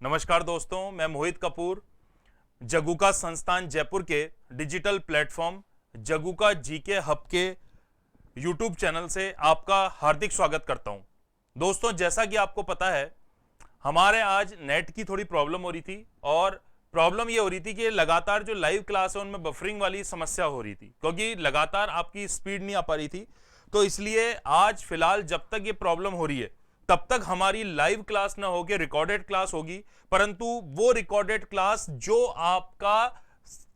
नमस्कार दोस्तों, मैं मोहित कपूर जगुका संस्थान जयपुर के डिजिटल प्लेटफॉर्म जगुका जीके हब के यूट्यूब चैनल से आपका हार्दिक स्वागत करता हूं। दोस्तों, जैसा कि आपको पता है, हमारे आज नेट की थोड़ी प्रॉब्लम हो रही थी और प्रॉब्लम ये हो रही थी कि लगातार जो लाइव क्लास है उनमें बफरिंग वाली समस्या हो रही थी, क्योंकि लगातार आपकी स्पीड नहीं आ पा रही थी। तो इसलिए आज फिलहाल जब तक ये प्रॉब्लम हो रही है तब तक हमारी लाइव क्लास ना होकर रिकॉर्डेड क्लास होगी, परंतु वो रिकॉर्डेड क्लास जो आपका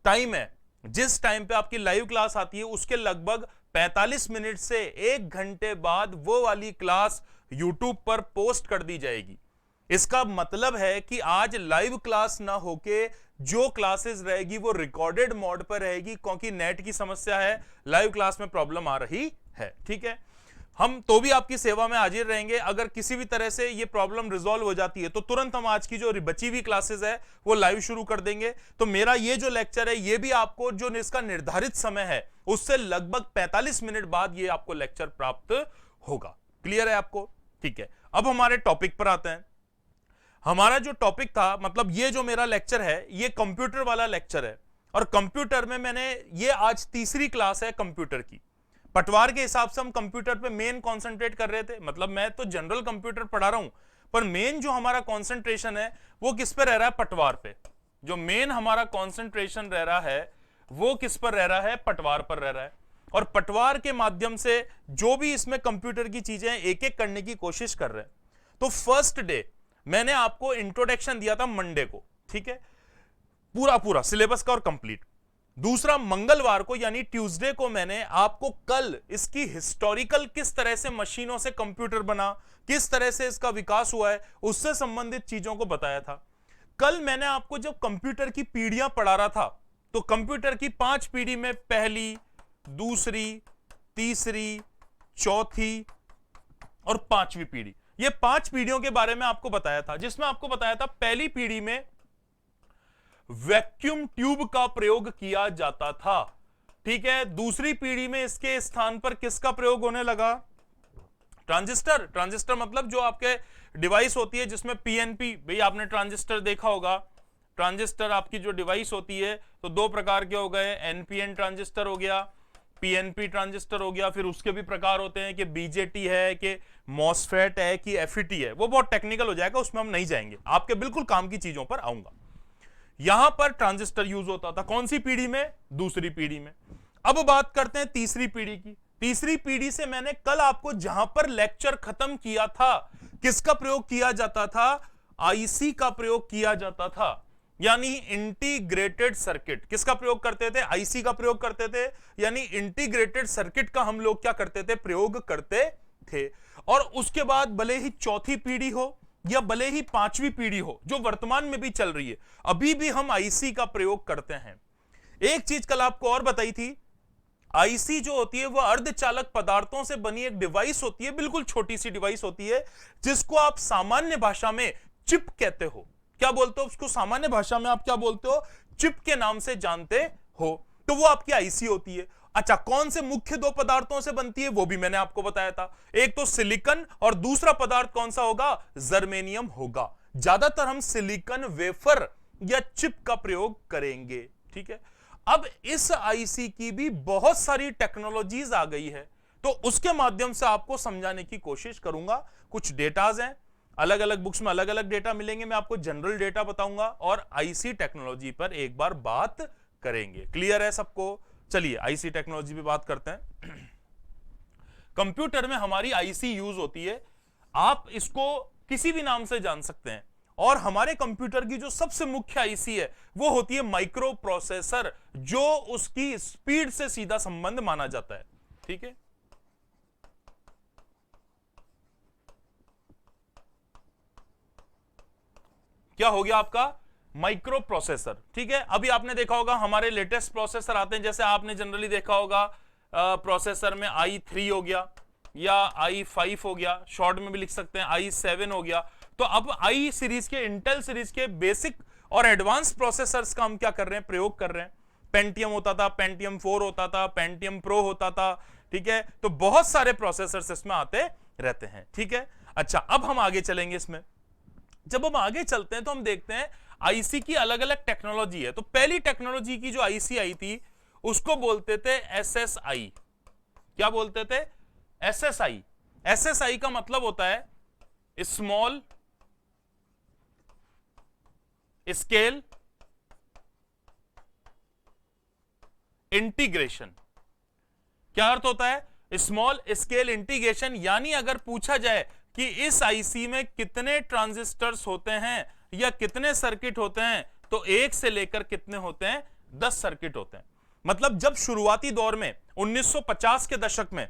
टाइम है, जिस टाइम पे आपकी लाइव क्लास आती है उसके लगभग 45 मिनट से 1 घंटे बाद वो वाली क्लास यूट्यूब पर पोस्ट कर दी जाएगी। इसका मतलब है कि आज लाइव क्लास ना होके जो क्लासेस रहेगी वो रिकॉर्डेड मोड पर रहेगी, क्योंकि नेट की समस्या है, लाइव क्लास में प्रॉब्लम आ रही है। ठीक है, हम तो भी आपकी सेवा में हाजिर रहेंगे। अगर किसी भी तरह से ये प्रॉब्लम रिजॉल्व हो जाती है तो तुरंत हम आज की जो बची हुई क्लासेस है वो लाइव शुरू कर देंगे। तो मेरा ये जो लेक्चर है ये भी आपको जो इसका निर्धारित समय है उससे लगभग 45 मिनट बाद ये आपको लेक्चर प्राप्त होगा। क्लियर है आपको? ठीक है, अब हमारे टॉपिक पर आते हैं। हमारा जो टॉपिक था, मतलब ये जो मेरा लेक्चर है ये कंप्यूटर वाला लेक्चर है, और कंप्यूटर में मैंने ये आज तीसरी क्लास है कंप्यूटर की। पटवार के हिसाब से हम कंप्यूटर पे मेन कंसंट्रेट कर रहे थे, मतलब मैं तो जनरल कंप्यूटर पढ़ा रहा हूं, पर मेन जो हमारा कंसंट्रेशन है वो किस पे रह रहा है? पटवार पे। जो मेन हमारा कंसंट्रेशन रह रहा है वो किस पर रह रहा है? पटवार पर रह रहा है। और पटवार के माध्यम से जो भी इसमें कंप्यूटर की चीजें एक एक करने की कोशिश कर रहे हैं। तो फर्स्ट डे मैंने आपको इंट्रोडक्शन दिया था मंडे को, ठीक है, पूरा सिलेबस का और कंप्लीट। दूसरा मंगलवार को यानी ट्यूसडे को मैंने आपको कल इसकी हिस्टोरिकल, किस तरह से मशीनों से कंप्यूटर बना, किस तरह से इसका विकास हुआ है, उससे संबंधित चीजों को बताया था। कल मैंने आपको जब कंप्यूटर की पीढ़ियां पढ़ा रहा था तो कंप्यूटर की 5 पीढ़ी में पहली, दूसरी, तीसरी, चौथी और 5वीं पीढ़ी, ये 5 पीढ़ियों के बारे में आपको बताया था, जिसमें आपको बताया था पहली पीढ़ी में वैक्यूम ट्यूब का प्रयोग किया जाता था। ठीक है, दूसरी पीढ़ी में इसके स्थान पर किसका प्रयोग होने लगा? ट्रांजिस्टर। ट्रांजिस्टर मतलब जो आपके डिवाइस होती है जिसमें पीएनपी, भाई आपने ट्रांजिस्टर देखा होगा। ट्रांजिस्टर आपकी जो डिवाइस होती है तो 2 प्रकार के हो गए, एनपीएन ट्रांजिस्टर हो गया, पीएनपी ट्रांजिस्टर हो गया। फिर उसके भी प्रकार होते हैं कि बीजेटी है, कि मॉसफेट है, कि एफईटी है। वो बहुत टेक्निकल हो जाएगा, उसमें हम नहीं जाएंगे, आपके बिल्कुल काम की चीजों पर आऊंगा। यहां पर ट्रांजिस्टर यूज होता था कौन सी पीढ़ी में? दूसरी पीढ़ी में। अब बात करते हैं तीसरी पीढ़ी की। तीसरी पीढ़ी से मैंने कल आपको जहां पर लेक्चर खत्म किया था, किसका प्रयोग किया जाता था? आईसी का प्रयोग किया जाता था, यानी इंटीग्रेटेड सर्किट। किसका प्रयोग करते थे? आईसी का प्रयोग करते थे, यानी इंटीग्रेटेड सर्किट का हम लोग क्या करते थे? प्रयोग करते थे। और उसके बाद भले ही चौथी पीढ़ी हो या भले ही 5वीं पीढ़ी हो, जो वर्तमान में भी चल रही है, अभी भी हम आईसी का प्रयोग करते हैं। एक चीज कल आपको और बताई थी, आईसी जो होती है वो अर्धचालक पदार्थों से बनी एक डिवाइस होती है, बिल्कुल छोटी सी डिवाइस होती है, जिसको आप सामान्य भाषा में चिप कहते हो। क्या बोलते हो उसको? सामान्य भाषा में आप क्या बोलते हो? चिप के नाम से जानते हो। तो वो आपकी आईसी होती है। अच्छा, कौन से मुख्य 2 पदार्थों से बनती है वो भी मैंने आपको बताया था। एक तो सिलिकॉन और दूसरा पदार्थ कौन सा होगा? जर्मेनियम होगा। ज्यादातर हम सिलिकॉन वेफर या चिप का प्रयोग करेंगे। ठीक है, अब इस आईसी की भी बहुत सारी टेक्नोलॉजीज आ गई है, तो उसके माध्यम से आपको समझाने की कोशिश करूंगा। कुछ डेटाज हैं, अलग अलग बुक्स में अलग अलग डेटा मिलेंगे, मैं आपको जनरल डेटा बताऊंगा और आईसी टेक्नोलॉजी पर एक बार बात करेंगे। क्लियर है सबको? चलिए आईसी टेक्नोलॉजी पे बात करते हैं। कंप्यूटर में हमारी आईसी यूज होती है, आप इसको किसी भी नाम से जान सकते हैं। और हमारे कंप्यूटर की जो सबसे मुख्य आईसी है वो होती है माइक्रो प्रोसेसर, जो उसकी स्पीड से सीधा संबंध माना जाता है। ठीक है, क्या हो गया आपका? Micro processor. ठीक है, अभी आपने देखा होगा हमारे लेटेस्ट प्रोसेसर आते हैं, जैसे आपने जनरली देखा होगा प्रोसेसर में i3 हो गया या i5 हो गया, शॉर्ट में भी लिख सकते हैं i7 हो गया। तो अब i सीरीज के, इंटेल सीरीज के बेसिक और एडवांस प्रोसेसर्स का हम क्या कर रहे हैं? प्रयोग कर रहे हैं। पेंटियम होता था, पेंटियम 4 होता था, पेंटियम प्रो होता था। ठीक है, तो बहुत सारे प्रोसेसर्स इसमें आते रहते हैं। ठीक है, अच्छा अब हम आगे चलेंगे इसमें। जब हम आगे चलते हैं तो हम देखते हैं आईसी की अलग अलग टेक्नोलॉजी है। तो पहली टेक्नोलॉजी की जो आईसी आई थी उसको बोलते थे एसएसआई। क्या बोलते थे? एसएसआई। एसएसआई का मतलब होता है स्मॉल स्केल इंटीग्रेशन। क्या अर्थ होता है? स्मॉल स्केल इंटीग्रेशन, यानी अगर पूछा जाए कि इस आईसी में कितने ट्रांजिस्टर्स होते हैं या कितने सर्किट होते हैं, तो 1 से लेकर कितने होते हैं? 10 सर्किट होते हैं। मतलब जब शुरुआती दौर में 1950 के दशक में,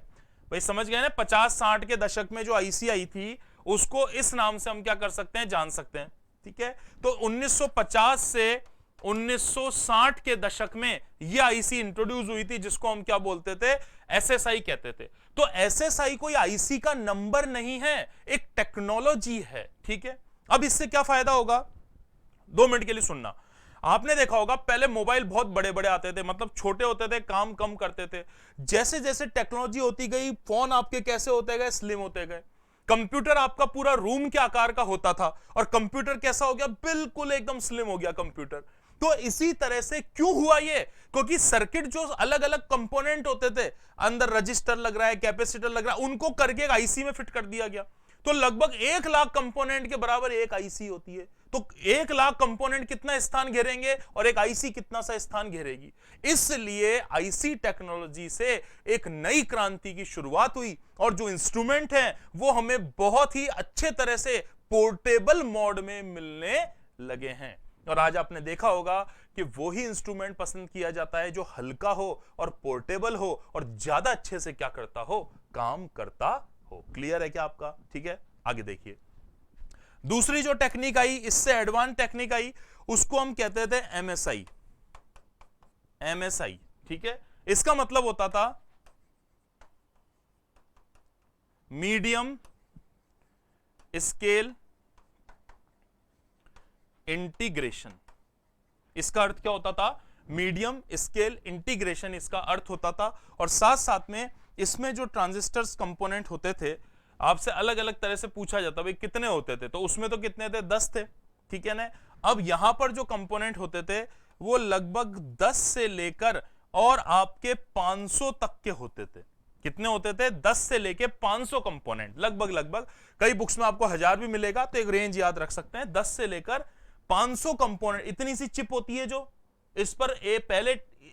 भाई समझ गए ना, 50-60 के दशक में जो आईसी आई थी उसको इस नाम से हम क्या कर सकते हैं? जान सकते हैं। ठीक है, तो 1950 से 1960 के दशक में यह आईसी इंट्रोड्यूस हुई थी जिसको हम क्या बोलते थे? एसएसआई कहते थे। तो एसएसआई कोई आईसी का नंबर नहीं है, एक टेक्नोलॉजी है। ठीक है, अब इससे क्या फायदा होगा? 2 मिनट के लिए सुनना। आपने देखा होगा पहले मोबाइल बहुत बड़े बड़े आते थे, मतलब छोटे होते थे, काम कम करते थे। जैसे जैसे टेक्नोलॉजी होती गई, फोन आपके कैसे होते गए? स्लिम होते गए। कंप्यूटर आपका पूरा रूम के आकार का होता था और कंप्यूटर कैसा हो गया? बिल्कुल एकदम स्लिम हो गया कंप्यूटर। तो इसी तरह से क्यों हुआ ये? क्योंकि सर्किट जो अलग अलग कंपोनेंट होते थे, अंदर रजिस्टर लग रहा है, कैपेसिटर लग रहा है, उनको करके एक आईसी में फिट कर दिया गया। तो लगभग 1 लाख कंपोनेंट के बराबर एक आईसी होती है। तो 1 लाख कंपोनेंट कितना स्थान घेरेंगे और एक आईसी कितना सा स्थान घेरेगी। इसलिए आईसी टेक्नोलॉजी से एक नई क्रांति की शुरुआत हुई और जो इंस्ट्रूमेंट हैं वो हमें बहुत ही अच्छे तरह से पोर्टेबल मोड में मिलने लगे हैं। और आज आपने देखा होगा कि वो ही इंस्ट्रूमेंट पसंद किया जाता है जो हल्का हो और पोर्टेबल हो और ज्यादा अच्छे से क्या करता हो? काम करता हो। क्लियर है क्या आपका? ठीक है, आगे देखिए। दूसरी जो टेक्निक आई, इससे एडवांस टेक्निक आई, उसको हम कहते थे एमएसआई। एमएसआई, ठीक है, इसका मतलब होता था मीडियम स्केल इंटीग्रेशन। इसका अर्थ क्या होता था? मीडियम स्केल इंटीग्रेशन इसका अर्थ होता था। और साथ साथ में इसमें जो ट्रांजिस्टर्स कंपोनेंट होते थे, आपसे अलग अलग तरह से पूछा जाता भाई कितने होते थे, तो उसमें तो कितने थे? 10 थे। ठीक है ना। अब यहां पर जो कंपोनेंट होते थे वो लगभग 10 से लेकर और आपके 500 तक के होते थे। कितने होते थे? 10 से लेके 500 कंपोनेंट, लगभग। कई बुक्स में आपको 1000 भी मिलेगा, तो एक रेंज याद रख सकते हैं। 10 से लेकर 500 कंपोनेंट, इतनी सी चिप होती है जो इस पर पहले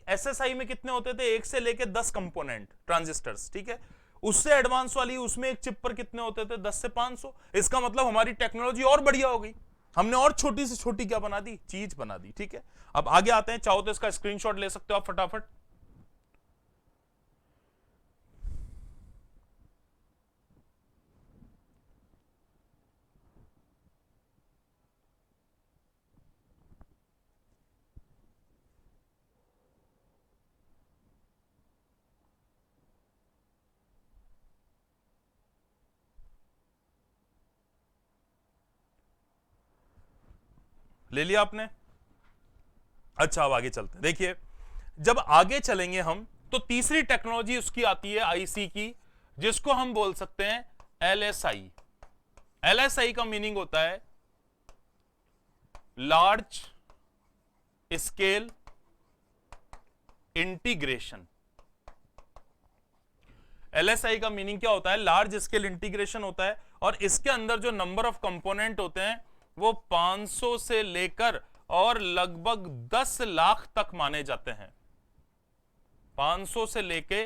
एसएसआई में कितने होते थे? 1 से लेके 10 कंपोनेंट ट्रांजिस्टर्स। ठीक है, उससे एडवांस वाली उसमें एक चिप पर कितने होते थे? 10 से 500। इसका मतलब हमारी टेक्नोलॉजी और बढ़िया हो गई, हमने और छोटी से छोटी क्या बना दी? चीज बना दी। ठीक है, अब आगे आते हैं। चाहो तो इसका स्क्रीनशॉट ले सकते हो आप फटाफट। ले लिया आपने? अच्छा, अब आगे चलते हैं। देखिए, जब आगे चलेंगे हम तो तीसरी टेक्नोलॉजी उसकी आती है आईसी की, जिसको हम बोल सकते हैं एलएसआई। एलएसआई का मीनिंग होता है लार्ज स्केल इंटीग्रेशन। एलएसआई का मीनिंग क्या होता है? लार्ज स्केल इंटीग्रेशन होता है। और इसके अंदर जो नंबर ऑफ कंपोनेंट होते हैं वो 500 से लेकर और लगभग 10 लाख तक माने जाते हैं। 500 से लेके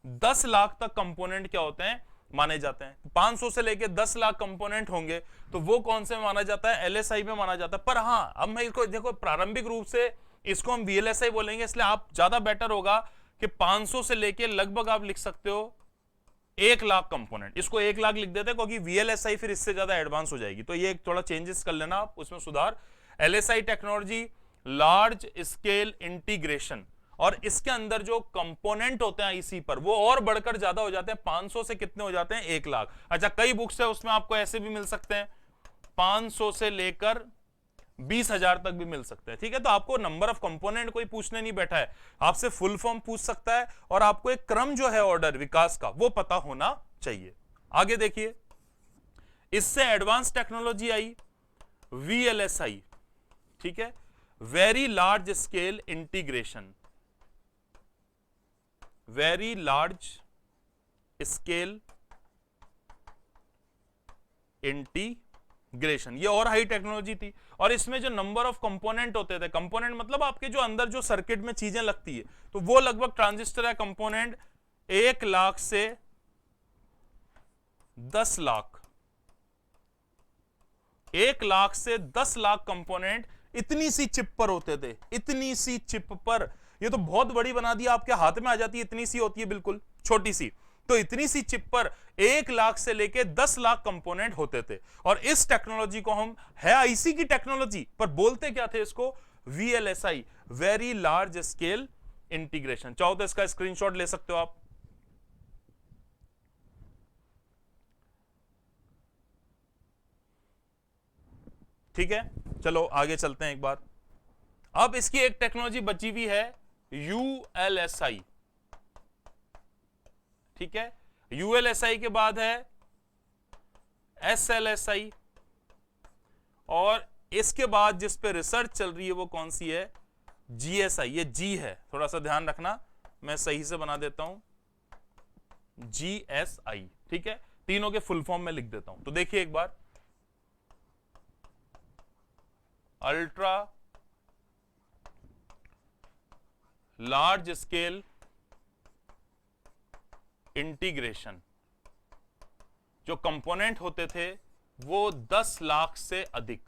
10 लाख तक कंपोनेंट क्या होते हैं? माने जाते हैं। 500 से लेके 10 लाख कंपोनेंट होंगे तो वो कौन से माना जाता है? एलएसआई में माना जाता है। पर हां, अब मैं इसको देखो, प्रारंभिक रूप से इसको हम वीएलएसआई बोलेंगे, इसलिए आप ज्यादा बेटर होगा कि 500 से लेके लगभग आप लिख सकते हो 1 लाख कंपोनेंट। इसको 1 लाख लिख देते हैं क्योंकि वीएलएसआई फिर इससे ज्यादा एडवांस हो जाएगी, तो ये थोड़ा चेंजेस कर लेना आप, उसमें सुधार। LSI technology large scale integration, और इसके अंदर जो कंपोनेंट होते हैं आईसी पर वो और बढ़कर ज्यादा हो जाते हैं। 500 से कितने हो जाते हैं? 1 लाख। अच्छा, कई बुक्स है उसमें आपको ऐसे भी मिल सकते हैं 500 से लेकर 20,000 तक भी मिल सकते हैं। ठीक है, तो आपको नंबर ऑफ कंपोनेंट कोई पूछने नहीं बैठा है, आपसे फुल फॉर्म पूछ सकता है और आपको एक क्रम जो है ऑर्डर विकास का वो पता होना चाहिए। आगे देखिए, इससे एडवांस टेक्नोलॉजी आई VLSI, ठीक है, very large scale integration, very large scale integration, ये और हाई टेक्नोलॉजी थी। और इसमें जो नंबर ऑफ कंपोनेंट होते थे, कंपोनेंट मतलब आपके जो अंदर जो सर्किट में चीजें लगती है, तो वो लगभग ट्रांजिस्टर या कंपोनेंट 1 लाख से 10 लाख, 1 लाख से 10 लाख कंपोनेंट इतनी सी चिप पर होते थे, इतनी सी चिप पर। ये तो बहुत बड़ी बना दिया, आपके हाथ में आ जाती है, इतनी सी होती है, बिल्कुल छोटी सी। तो इतनी सी चिप पर 1 लाख से लेके 10 लाख कंपोनेंट होते थे। और इस टेक्नोलॉजी को हम, है आईसी की टेक्नोलॉजी, पर बोलते क्या थे इसको? VLSI, very large scale integration. चाहो तो इसका स्क्रीनशॉट ले सकते हो आप। ठीक है, चलो आगे चलते हैं एक बार। अब इसकी एक टेक्नोलॉजी बची हुई है ULSI, ठीक है। ULSI के बाद है SLSI, और इसके बाद जिस पे रिसर्च चल रही है वो कौन सी है? GSI। ये G है, थोड़ा सा ध्यान रखना, मैं सही से बना देता हूं, GSI, ठीक है। तीनों के फुल फॉर्म में लिख देता हूं। तो देखिए एक बार, अल्ट्रा लार्ज स्केल इंटीग्रेशन, जो कंपोनेंट होते थे वो 10 लाख से अधिक,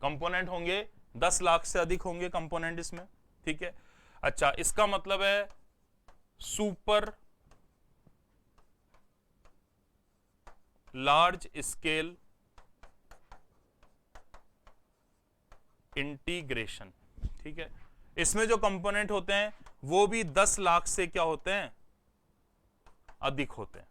कंपोनेंट होंगे 10 लाख से अधिक होंगे कंपोनेंट इसमें, ठीक है। अच्छा, इसका मतलब है सुपर लार्ज स्केल इंटीग्रेशन, ठीक है। इसमें जो कंपोनेंट होते हैं वो भी 10 लाख से क्या होते हैं? अधिक होते हैं।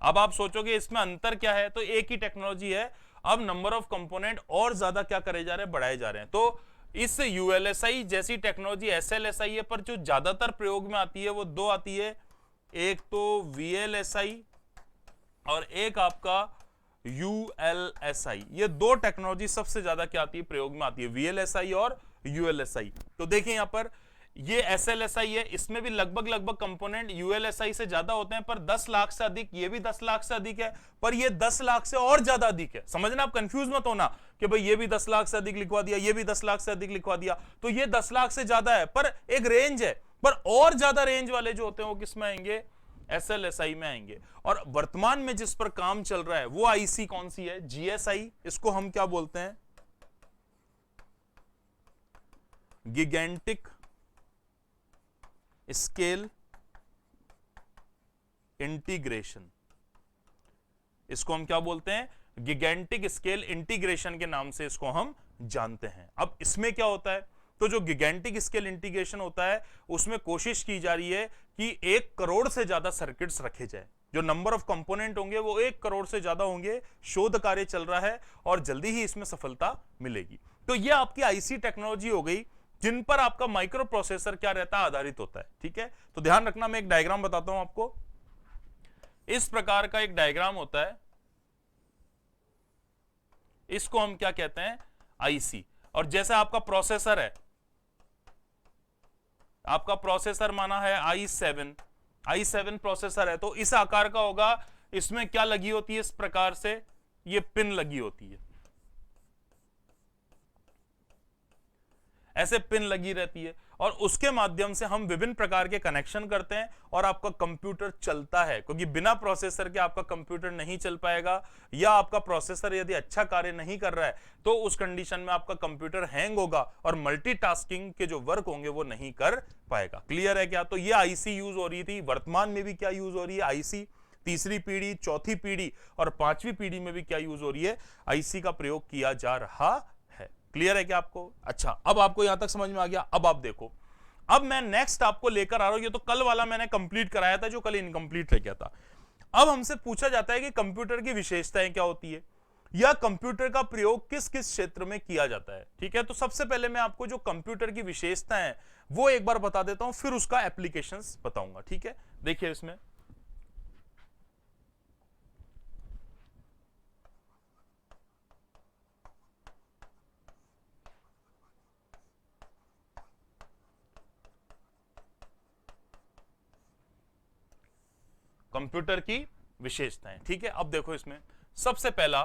अब आप सोचोगे इसमें अंतर क्या है, तो एक ही टेक्नोलॉजी है, अब नंबर ऑफ कंपोनेंट और ज्यादा क्या करे जा रहे हैं? बढ़ाए जा रहे हैं। तो इस ULSI जैसी टेक्नोलॉजी SLSI है, पर जो ज्यादातर प्रयोग में आती है वो दो आती है, एक तो VLSI और एक आपका ULSI। ये दो टेक्नोलॉजी सबसे ज्यादा क्या आती है? प्रयोग में आती है, VLSI और ULSI। तो देखिए यहां पर ये SLSI है, इसमें भी लगभग कंपोनेंट ULSI से ज्यादा होते हैं, पर 10 लाख से अधिक, ये भी 10 लाख से अधिक है, पर ये 10 लाख से और ज्यादा अधिक है। समझना, आप कंफ्यूज मत होना कि भाई ये भी 10 लाख से अधिक लिखवा दिया, ये भी 10 लाख से अधिक लिखवा दिया। तो ये 10 लाख से ज्यादा है, पर एक रेंज है, पर और ज्यादा रेंज वाले जो होते हैं वो किस में आएंगे? SLSI में आएंगे। और वर्तमान में जिस पर काम चल रहा है वो आईसी कौन सी है? GSI। इसको हम क्या बोलते हैं? गिगेंटिक स्केल इंटीग्रेशन। इसको हम क्या बोलते हैं? गिगेंटिक स्केल इंटीग्रेशन के नाम से इसको हम जानते हैं। अब इसमें क्या होता है? तो जो गिगेंटिक स्केल इंटीग्रेशन होता है उसमें कोशिश की जा रही है कि 1 करोड़ से ज्यादा सर्किट्स रखे जाए, जो नंबर ऑफ कंपोनेंट होंगे वो 1 करोड़ से ज्यादा होंगे। शोध कार्य चल रहा है और जल्दी ही इसमें सफलता मिलेगी। तो ये आपकी आईसी टेक्नोलॉजी हो गई, जिन पर आपका माइक्रो प्रोसेसर क्या रहता है? आधारित होता है, ठीक है। तो ध्यान रखना, मैं एक डायग्राम बताता हूं आपको। इस प्रकार का एक डायग्राम होता है, इसको हम क्या कहते हैं? आईसी। और जैसा आपका प्रोसेसर है, आपका प्रोसेसर माना है i7 प्रोसेसर है, तो इस आकार का होगा। इसमें क्या लगी होती है? इस प्रकार से ये पिन लगी होती है, ऐसे पिन लगी रहती है, और उसके माध्यम से हम विभिन्न प्रकार के कनेक्शन करते हैं और आपका कंप्यूटर चलता है। क्योंकि बिना प्रोसेसर के आपका कंप्यूटर नहीं चल पाएगा, या आपका प्रोसेसर यदि अच्छा कार्य नहीं कर रहा है तो उस कंडीशन में आपका कंप्यूटर हैंग होगा और मल्टीटास्किंग के जो वर्क होंगे वो नहीं कर पाएगा। क्लियर है क्या? तो ये आईसी यूज हो रही थी, वर्तमान में भी क्या यूज हो रही है? आईसी। तीसरी पीढ़ी, चौथी पीढ़ी और 5वीं पीढ़ी में भी क्या यूज हो रही है? आईसी का प्रयोग किया जा रहा है। क्लियर है क्या आपको? अच्छा, अब आपको यहां तक समझ में आ गया। अब आप देखो, अब मैं नेक्स्ट आपको लेकर आ रहा हूं, ये तो कल वाला मैंने कंप्लीट कराया था जो कल इनकम्प्लीट रह गया था। अब हमसे पूछा जाता है कि कंप्यूटर की विशेषताएं क्या होती है। या कंप्यूटर का प्रयोग किस किस क्षेत्र में किया जाता है। ठीक है, तो सबसे पहले मैं आपको जो कंप्यूटर की विशेषताएं हैं वो एक बार बता देता हूं, फिर उसका एप्लीकेशंस बताऊंगा। ठीक है, देखिए इसमें कंप्यूटर की विशेषताएं। ठीक है, अब देखो इसमें सबसे पहला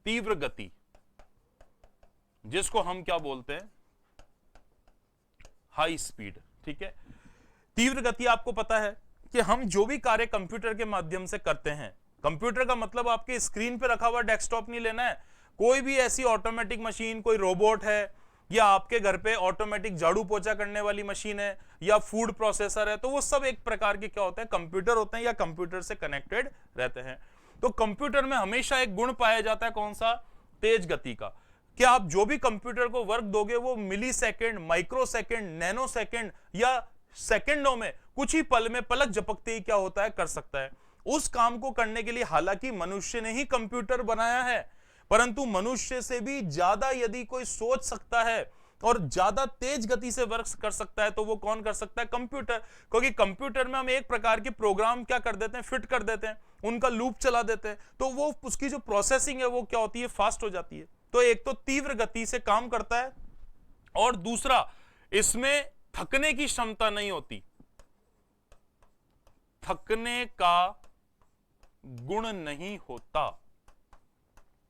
तीव्र गति, जिसको हम क्या बोलते हैं, हाई स्पीड। ठीक है, तीव्र गति आपको पता है कि हम जो भी कार्य कंप्यूटर के माध्यम से करते हैं, कंप्यूटर का मतलब आपके स्क्रीन पे रखा हुआ डेस्कटॉप नहीं लेना है, कोई भी ऐसी ऑटोमेटिक मशीन, कोई रोबोट है, या आपके घर पे ऑटोमेटिक झाड़ू पोछा करने वाली मशीन है, या फूड प्रोसेसर है, तो वो सब एक प्रकार के क्या होते हैं, कंप्यूटर होते हैं या कंप्यूटर से कनेक्टेड रहते हैं। तो कंप्यूटर में हमेशा एक गुण पाया जाता है, कौन सा, तेज गति का। कि आप जो भी कंप्यूटर को वर्क दोगे वो milli second, micro second, nano second या सेकेंडों में, कुछ ही पल में, पलक झपकते ही क्या होता है, कर सकता है। उस काम को करने के लिए हालांकि मनुष्य ने ही कंप्यूटर बनाया है, परंतु मनुष्य से भी ज्यादा यदि कोई सोच सकता है और ज्यादा तेज गति से वर्क कर सकता है, तो वो कौन कर सकता है, कंप्यूटर। क्योंकि कंप्यूटर में हम एक प्रकार के प्रोग्राम क्या कर देते हैं, फिट कर देते हैं, उनका लूप चला देते हैं, तो वो उसकी जो प्रोसेसिंग है वो क्या होती है, फास्ट हो जाती है। तो एक तो तीव्र गति से काम करता है, और दूसरा इसमें थकने की क्षमता नहीं होती, थकने का गुण नहीं होता।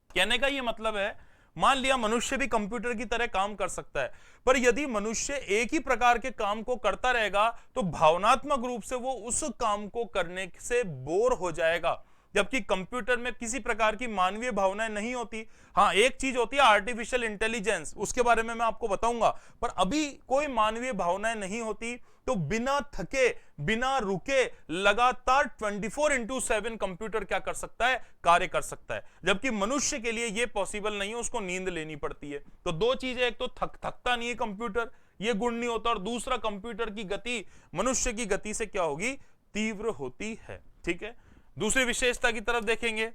कहने का यह मतलब है, मान लिया मनुष्य भी कंप्यूटर की तरह काम कर सकता है, पर यदि मनुष्य एक ही प्रकार के काम को करता रहेगा तो भावनात्मक रूप से वो उस काम को करने से बोर हो जाएगा, जबकि कंप्यूटर में किसी प्रकार की मानवीय भावनाएं नहीं होती। हां, एक चीज होती है आर्टिफिशियल इंटेलिजेंस, उसके बारे में मैं आपको बताऊंगा, पर अभी कोई मानवीय भावनाएं नहीं होती। तो बिना थके, बिना रुके, लगातार 24/7 कंप्यूटर क्या कर सकता है, कार्य कर सकता है, जबकि मनुष्य के लिए यह पॉसिबल नहीं है, उसको नींद लेनी पड़ती है। तो दो चीजें, एक तो थकता नहीं है कंप्यूटर, यह गुण नहीं होता, और दूसरा कंप्यूटर की गति मनुष्य की गति से क्या होगी, तीव्र होती है। ठीक है, दूसरी विशेषता की तरफ देखेंगे,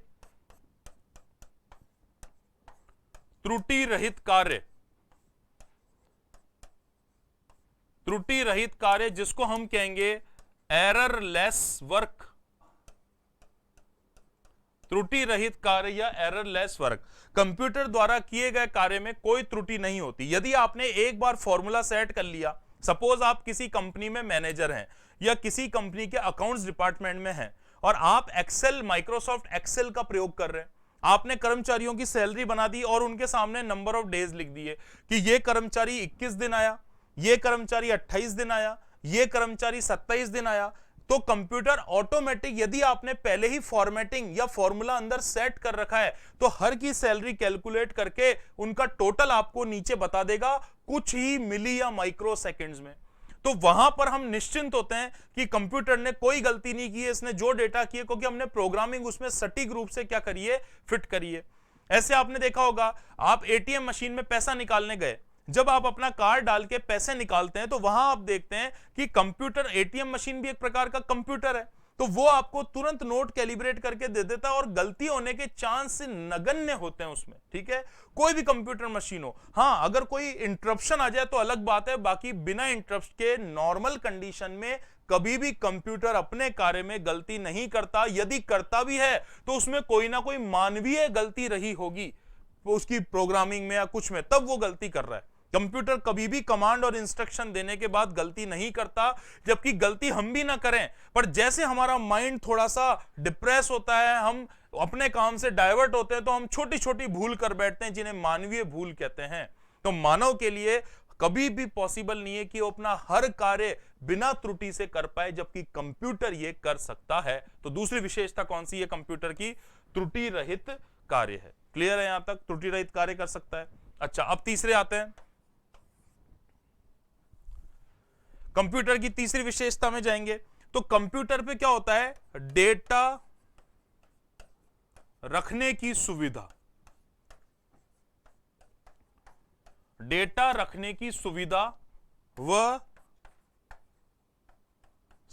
त्रुटि रहित कार्य। त्रुटि रहित कार्य जिसको हम कहेंगे एररलेस वर्क, त्रुटि रहित कार्य या एररलेस वर्क। कंप्यूटर द्वारा किए गए कार्य में कोई त्रुटि नहीं होती। यदि आपने एक बार फॉर्मूला सेट कर लिया, सपोज आप किसी कंपनी में मैनेजर हैं या किसी कंपनी के अकाउंट्स डिपार्टमेंट में हैं और आप एक्सेल, माइक्रोसॉफ्ट एक्सेल का प्रयोग कर रहे हैं, आपने कर्मचारियों की सैलरी बना दी और उनके सामने नंबर ऑफ डेज लिख दिए कि ये कर्मचारी 21 दिन आया, ये कर्मचारी 28 दिन आया, ये कर्मचारी 27 दिन आया। तो कंप्यूटर ऑटोमेटिक, यदि आपने पहले ही फॉर्मेटिंग या फॉर्मूला अंदर सेट कर रखा है, तो हर की सैलरी कैलकुलेट करके उनका टोटल आपको नीचे बता देगा कुछ ही मिली या माइक्रो सेकंड्स में। तो वहां पर हम निश्चिंत होते हैं कि कंप्यूटर ने कोई गलती नहीं की है, इसने जो डेटा किए, क्योंकि हमने प्रोग्रामिंग उसमें सटीक रूप से क्या करिए, फिट करिए। ऐसे आपने देखा होगा, आप एटीएम मशीन में पैसा निकालने गए, जब आप अपना कार्ड डाल के पैसे निकालते हैं तो वहां आप देखते हैं कि कंप्यूटर, एटीएम मशीन भी एक प्रकार का कंप्यूटर है, तो वो आपको तुरंत नोट कैलिब्रेट करके दे देता है और गलती होने के चांस नगण्य होते हैं उसमें। ठीक है, कोई भी कंप्यूटर मशीन हो। हां, अगर कोई इंटरप्शन आ जाए तो अलग बात है, बाकी बिना इंटरप्शन के नॉर्मल कंडीशन में कभी भी कंप्यूटर अपने कार्य में गलती नहीं करता। यदि करता भी है तो उसमें कोई ना कोई मानवीय गलती रही होगी, उसकी प्रोग्रामिंग में या कुछ में, तब वो गलती कर रहा है। कंप्यूटर कभी भी कमांड और इंस्ट्रक्शन देने के बाद गलती नहीं करता, जबकि गलती हम भी ना करें, पर जैसे हमारा माइंड थोड़ा सा डिप्रेस होता है, हम अपने काम से डाइवर्ट होते हैं, तो हम छोटी छोटी भूल कर बैठते हैं, जिन्हें मानवीय भूल कहते हैं। तो मानव के लिए कभी भी पॉसिबल नहीं है कि वो अपना हर कार्य बिना त्रुटि से कर पाए, जबकि कंप्यूटर ये कर सकता है। तो दूसरी विशेषता कौन सी है कंप्यूटर की, त्रुटि रहित कार्य है। क्लियर है यहां तक, त्रुटि रहित कार्य कर सकता है। अच्छा, अब तीसरे आते हैं, कंप्यूटर की तीसरी विशेषता में जाएंगे। तो कंप्यूटर पे क्या होता है, डेटा रखने की सुविधा, डेटा रखने की सुविधा व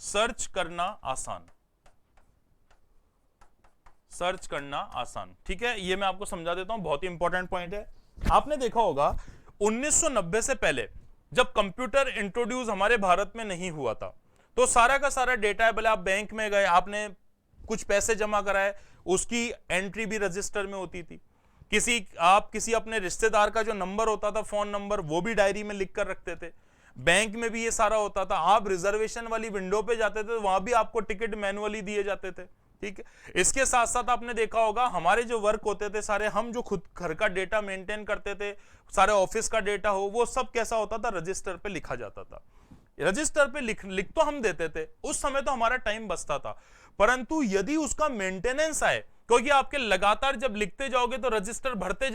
सर्च करना आसान, सर्च करना आसान। ठीक है, ये मैं आपको समझा देता हूं, बहुत ही इंपॉर्टेंट पॉइंट है। आपने देखा होगा 1990 से पहले जब कंप्यूटर इंट्रोड्यूस हमारे भारत में नहीं हुआ था, तो सारा का सारा डेटा है, भले आप बैंक में गए, आपने कुछ पैसे जमा कराए, उसकी एंट्री भी रजिस्टर में होती थी। किसी अपने रिश्तेदार का जो नंबर होता था, फोन नंबर, वो भी डायरी में लिख कर रखते थे। बैंक में भी ये सारा होता था। आप रिजर्वेशन वाली विंडो पे जाते थे तो वहां भी आपको टिकट मैनुअली दिए जाते थे। ठीक है, इसके साथ साथ आपने देखा होगा हमारे जो वर्क होते थे सारे, हम जो खुद घर का डेटा मेंटेन करते थे, सारे ऑफिस का डेटा हो, वो सब कैसा होता था, रजिस्टर पे लिखा जाता था। रजिस्टर पे लिख तो हम देते थे, उस समय तो हमारा टाइम बचता था, परंतु यदि उसका मेंटेनेंस आए, क्योंकि आपके लगातार जब लिखते जाओगे तो रजिस्टर भरते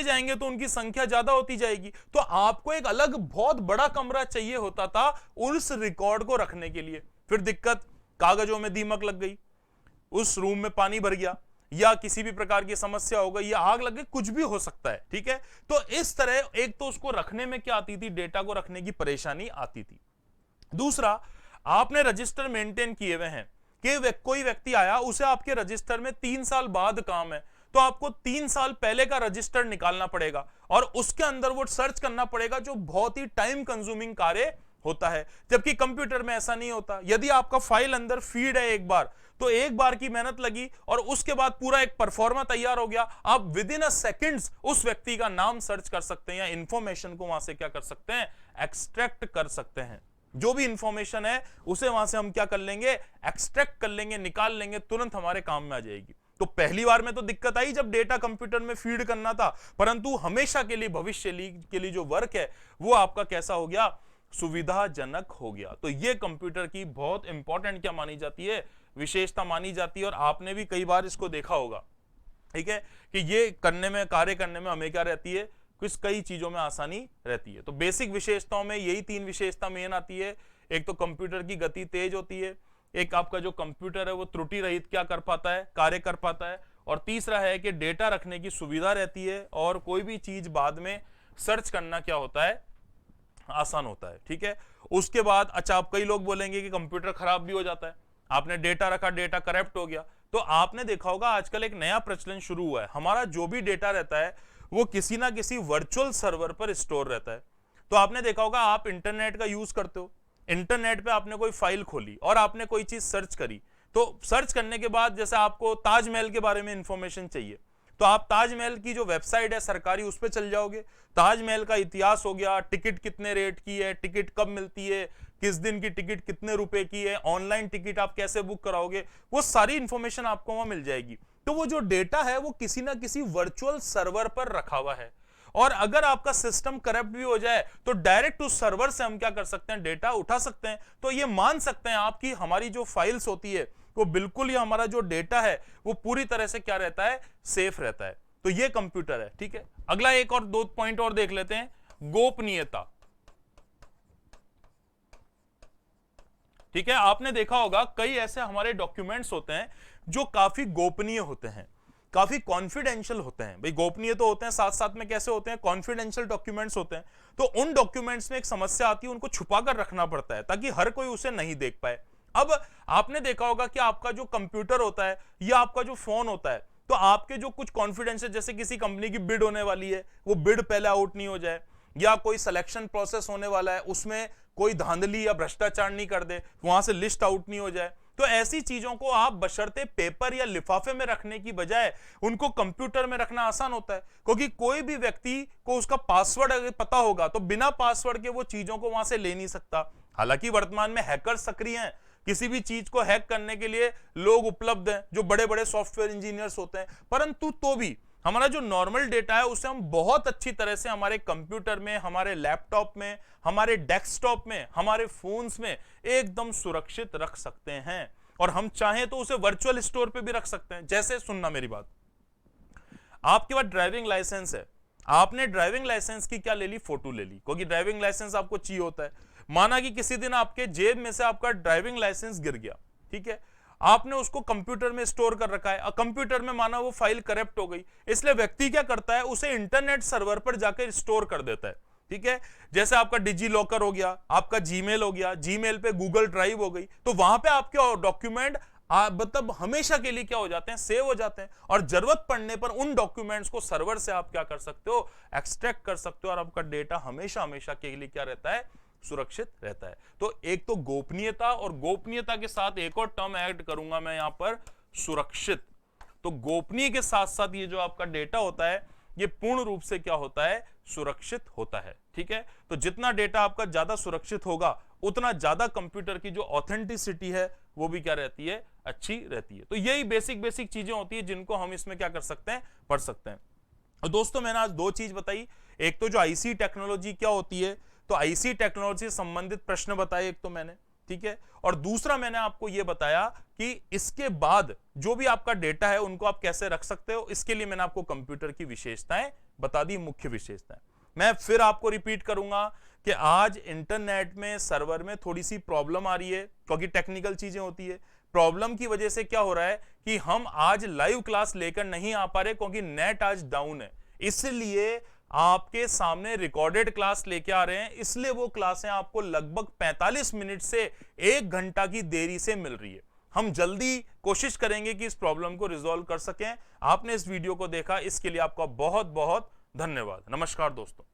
जाएंगे तो उनकी संख्या ज्यादा होती जाएगी, तो आपको एक अलग बहुत बड़ा कमरा चाहिए होता था उस रिकॉर्ड को रखने के लिए। फिर दिक्कत, कागजों में दीमक लग गई, उस रूम में पानी भर गया, या किसी भी प्रकार की समस्या हो गई, या आग लग गई, कुछ भी हो सकता है। ठीक है, तो इस तरह एक तो उसको रखने में क्या आती थी, डेटा को रखने की परेशानी आती थी। दूसरा, आपने रजिस्टर मेंटेन किए हुए हैं कि कोई व्यक्ति आया, उसे आपके रजिस्टर में 3 साल बाद काम है, तो आपको 3 साल पहले का रजिस्टर निकालना पड़ेगा और उसके अंदर वो सर्च करना पड़ेगा, जो बहुत ही टाइम कंज्यूमिंग कार्य होता है। जबकि कंप्यूटर में ऐसा नहीं होता। यदि आपका फाइल अंदर फीड है एक बार, तो एक बार की मेहनत लगी और उसके बाद पूरा एक परफॉर्मा तैयार हो गया। आप विद इन अ सेकंड्स उस व्यक्ति का नाम सर्च कर सकते हैं, या इंफॉर्मेशन को वहां से क्या कर सकते हैं, एक्सट्रैक्ट कर सकते हैं। जो भी इंफॉर्मेशन है उसे वहां से हम क्या कर लेंगे, एक्सट्रैक्ट कर लेंगे, निकाल लेंगे, तुरंत हमारे काम में आ जाएगी। तो पहली बार में तो दिक्कत आई जब डेटा कंप्यूटर में फीड करना था, परंतु हमेशा के लिए, भविष्य के लिए जो वर्क है वो आपका कैसा हो गया, सुविधाजनक हो गया। तो ये कंप्यूटर की बहुत इंपॉर्टेंट क्या मानी जाती है, विशेषता मानी जाती है। और आपने भी कई बार इसको देखा होगा, ठीक है, कि ये करने में, कार्य करने में हमें क्या रहती है, कुछ कई चीजों में आसानी रहती है। तो बेसिक विशेषताओं में यही 3 विशेषता मेन आती है। एक तो कंप्यूटर की गति तेज होती है, एक आपका जो कंप्यूटर है वो त्रुटि रहित क्या कर पाता है, कार्य कर पाता है, और तीसरा है कि डेटा रखने की सुविधा रहती है और कोई भी चीज बाद में सर्च करना क्या होता है, आसान होता है। ठीक है, उसके बाद अच्छा, आप कई लोग बोलेंगे कि कंप्यूटर खराब भी हो जाता है, आपने डेटा रखा, डेटा करप्ट हो गया। तो आपने देखा होगा आजकल एक नया प्रचलन शुरू हुआ है, हमारा जो भी डेटा रहता है वो किसी ना किसी वर्चुअल सर्वर पर स्टोर रहता है। तो आपने देखा होगा, आप इंटरनेट का यूज करते हो, इंटरनेट पे आपने कोई फाइल खोली और आपने कोई चीज सर्च करी, तो सर्च करने के बाद जैसे आपको ताजमहल के बारे में इंफॉर्मेशन चाहिए, तो आप ताजमहल की जो वेबसाइट है सरकारी, उस पर चल जाओगे। ताजमहल का इतिहास हो गया, टिकट कितने रेट की है, टिकट कब मिलती है, किस दिन की टिकट कितने रुपए की है, ऑनलाइन टिकट आप कैसे बुक कराओगे, वो सारी इंफॉर्मेशन आपको वहां मिल जाएगी। तो वो जो डेटा है वो किसी ना किसी वर्चुअल सर्वर पर रखा हुआ है, और अगर आपका सिस्टम करप्ट भी हो जाए तो डायरेक्ट उस सर्वर से हम क्या कर सकते हैं, डेटा उठा सकते हैं। तो ये मान सकते हैं आपकी हमारी जो फाइल्स होती है वो बिल्कुल ही, हमारा जो डेटा है वो पूरी तरह से क्या रहता है, सेफ रहता है। तो ये कंप्यूटर है। ठीक है, अगला एक और 2 पॉइंट और देख लेते हैं, गोपनीयता। ठीक है, आपने देखा होगा कई ऐसे हमारे डॉक्यूमेंट्स होते हैं जो काफी गोपनीय होते हैं, काफी कॉन्फिडेंशियल होते हैं। भाई गोपनीय तो होते हैं, साथ साथ में कैसे होते हैं, कॉन्फिडेंशियल डॉक्यूमेंट्स होते हैं। तो उन डॉक्यूमेंट्स में एक समस्या आती है, उनको छुपा कर रखना पड़ता है ताकि हर कोई उसे नहीं देख पाए। अब आपने देखा होगा कि आपका जो कंप्यूटर होता है या आपका जो फोन होता है, तो आपके जो कुछ कॉन्फिडेंस है, जैसे किसी कंपनी की बिड होने वाली है, वो बिड पहले आउट नहीं हो जाए, या कोई सिलेक्शन प्रोसेस होने वाला है उसमें कोई धांधली या भ्रष्टाचार नहीं कर दे, वहां से लिस्ट आउट नहीं हो जाए। तो ऐसी चीजों को आप बशर्ते पेपर या लिफाफे में रखने की बजाय उनको कंप्यूटर में रखना आसान होता है, क्योंकि कोई भी व्यक्ति को उसका पासवर्ड अगर पता होगा तो बिना पासवर्ड के वो चीजों को वहां से ले नहीं सकता। हालांकि वर्तमान में हैकर सक्रिय हैं, किसी भी चीज को हैक करने के लिए लोग उपलब्ध हैं, जो बड़े बड़े सॉफ्टवेयर इंजीनियर्स होते हैं, परंतु तो भी हमारा जो नॉर्मल डेटा है उसे हम बहुत अच्छी तरह से हमारे कंप्यूटर में, हमारे लैपटॉप में, हमारे डेस्कटॉप में, हमारे फोन्स में एकदम सुरक्षित रख सकते हैं, और हम चाहें तो उसे वर्चुअल स्टोर पे भी रख सकते हैं। जैसे सुनना मेरी बात, आपके पास ड्राइविंग लाइसेंस है, आपने ड्राइविंग लाइसेंस की क्या ले ली, फोटो ले ली, क्योंकि ड्राइविंग लाइसेंस आपको चाहिए होता है। माना कि किसी दिन आपके जेब में से आपका ड्राइविंग लाइसेंस गिर गया, ठीक है, आपने उसको कंप्यूटर में स्टोर कर रखा है, कंप्यूटर में माना वो फाइल करप्ट हो गई, इसलिए व्यक्ति क्या करता है, उसे इंटरनेट सर्वर पर जाकर स्टोर कर देता है। ठीक है। जैसे आपका डिजी लॉकर हो गया, आपका जीमेल हो गया, जीमेल पे गूगल ड्राइव हो गई, तो वहां पे आपके डॉक्यूमेंट मतलब हमेशा के लिए क्या हो जाते हैं, सेव हो जाते हैं, और जरूरत पड़ने पर उन डॉक्यूमेंट्स को सर्वर से आप क्या कर सकते हो, एक्सट्रैक्ट कर सकते हो, और आपका डेटा हमेशा हमेशा के लिए क्या रहता है, सुरक्षित रहता है। तो एक तो गोपनीयता, और गोपनीयता के साथ एक और टर्म ऐड करूंगा मैं यहां पर, सुरक्षित। तो गोपनीय के साथ साथ ये जो आपका डेटा होता है ये पूर्ण रूप से क्या होता है, सुरक्षित होता है। ठीक है, तो जितना डेटा आपका ज्यादा सुरक्षित होगा उतना ज्यादा कंप्यूटर की जो ऑथेंटिसिटी है वो भी क्या रहती है, अच्छी रहती है। तो यही बेसिक बेसिक चीजें होती है जिनको हम इसमें क्या कर सकते हैं, पढ़ सकते हैं। और दोस्तों मैंने आज दो चीज बताई, एक तो जो आईसी टेक्नोलॉजी क्या होती है, तो आईसी टेक्नोलॉजी से संबंधित प्रश्न बताए एक तो मैंने, ठीक है, और दूसरा मैंने आपको यह बताया कि इसके बाद जो भी आपका डेटा है उनको आप कैसे रख सकते हो, इसके लिए मैंने आपको कंप्यूटर की विशेषताएं बता दी, मुख्य विशेषताएं। मैं फिर आपको रिपीट करूंगा कि आज इंटरनेट में सर्वर में थोड़ी सी प्रॉब्लम आ रही है, क्योंकि टेक्निकल चीजें होती है। प्रॉब्लम की वजह से क्या हो रहा है कि हम आज लाइव क्लास लेकर नहीं आ पा रहे, क्योंकि नेट आज डाउन है, इसलिए आपके सामने रिकॉर्डेड क्लास लेके आ रहे हैं, इसलिए वो क्लासें आपको लगभग 45 मिनट से 1 घंटा की देरी से मिल रही है। हम जल्दी कोशिश करेंगे कि इस प्रॉब्लम को रिजॉल्व कर सकें। आपने इस वीडियो को देखा, इसके लिए आपका बहुत बहुत धन्यवाद। नमस्कार दोस्तों।